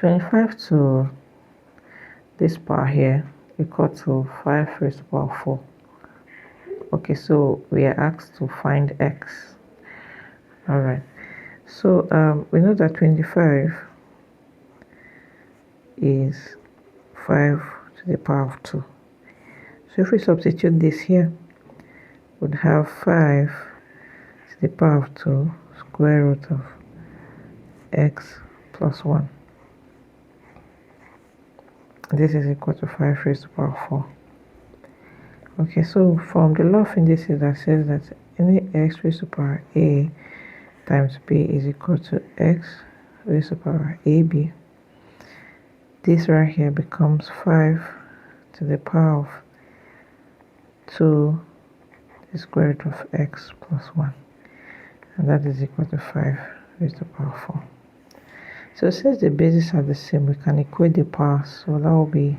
25 to this power here equal to 5 raised to the power 4. Okay, so we are asked to find x. All right, so we know that 25 is 5 to the power of 2. So if we substitute this here, we'd have 5 to the power of 2 square root of x plus 1. This is equal to 5 raised to the power 4. Okay, so from the law of indices that says that any x raised to the power a times b is equal to x raised to the power ab, this right here becomes 5 to the power of 2 the square root of x plus 1, and that is equal to 5 raised to the power 4. So since the bases are the same, we can equate the powers. So that will be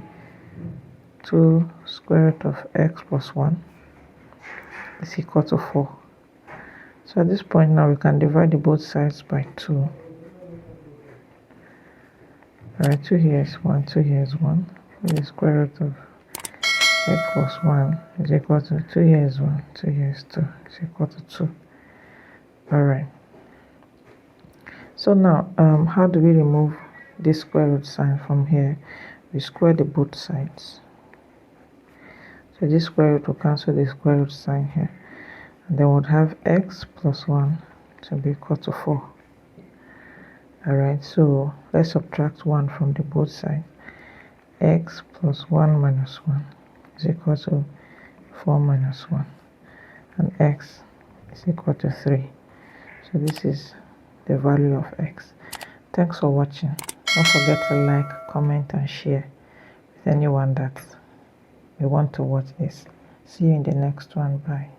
2 square root of x plus 1 is equal to 4. So at this point now we can divide both sides by 2. Alright, 2 here is 1, 2 here is 1. The square root of x plus 1 is equal to 2 here is 1, 2 here is 2 is equal to 2. Alright. So now how do we remove this square root sign from here? We square the both sides. So this square root will cancel the square root sign here. And then we'll have x plus 1 to be equal to 4. Alright, so let's subtract 1 from the both sides. X plus 1 minus 1 is equal to 4 minus 1. And x is equal to 3. So this is the value of x. Thanks for watching. Don't forget to like, comment, and share with anyone that may want to watch this. See you in the next one. Bye.